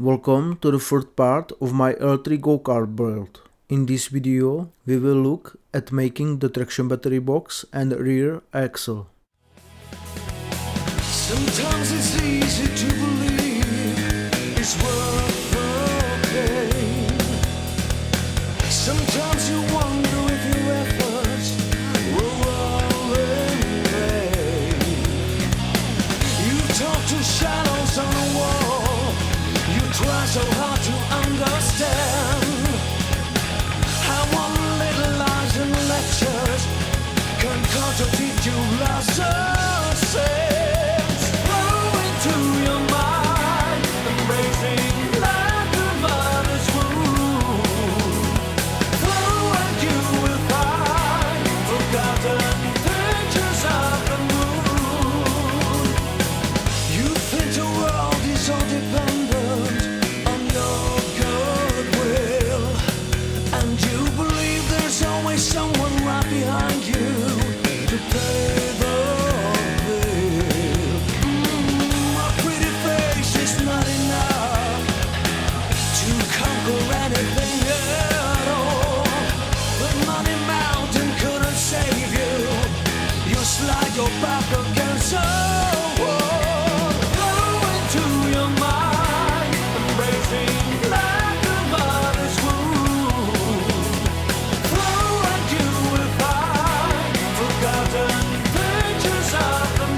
Welcome to the third part of my electric go-kart build. In this video, we will look at making the traction battery box and rear axle. Sometimes it's easy to believe it's worth the pain. Sometimes you wonder if your efforts were all in vain. You talk to shadows on the wall. You try so hard to understand how one little lies and lectures can contradict you lots of sense. Flow into your mind, embracing like a mother's womb. Flow and you will find forgotten pictures of the moon. You think the world is all dependent on your goodwill, and you believe there's always someone right behind you to pay the bill. A pretty face is not enough to conquer anything at all. The money mountain couldn't save you. You slide your back against a wall. Flow into your mind, embracing like a mother's womb. Flow and you will find forgotten pictures of the moon.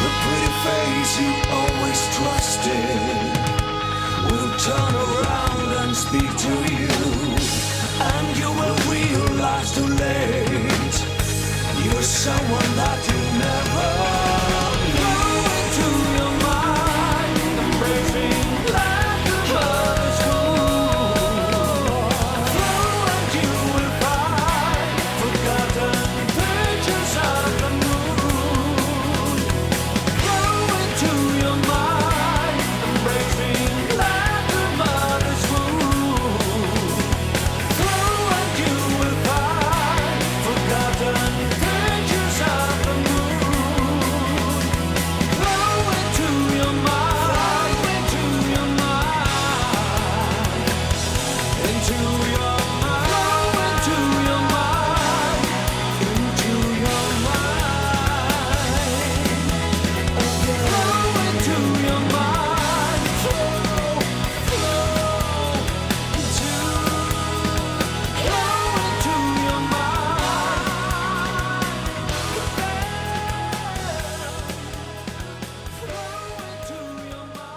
The pretty face you always trusted will turn around and speak to you, and you will realize too late you're someone that you never knew. Into your mind, embracing like a mother's womb. Flow and you will find forgotten pictures of the moon. Flow into your mind, embracing like a mother's womb. Flow and you will find forgotten pictures of the moon. Flow into your mind, into your mind, into your mind. Flow into your mind, into your mind. Flow into your mind, flow into your mind.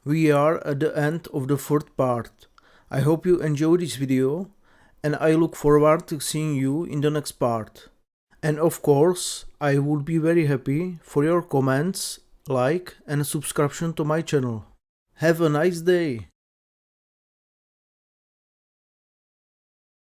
We are at the end of the fourth part. I hope you enjoyed this video and I look forward to seeing you in the next part. And of course, I would be very happy for your comments, like and subscription to my channel. Have a nice day!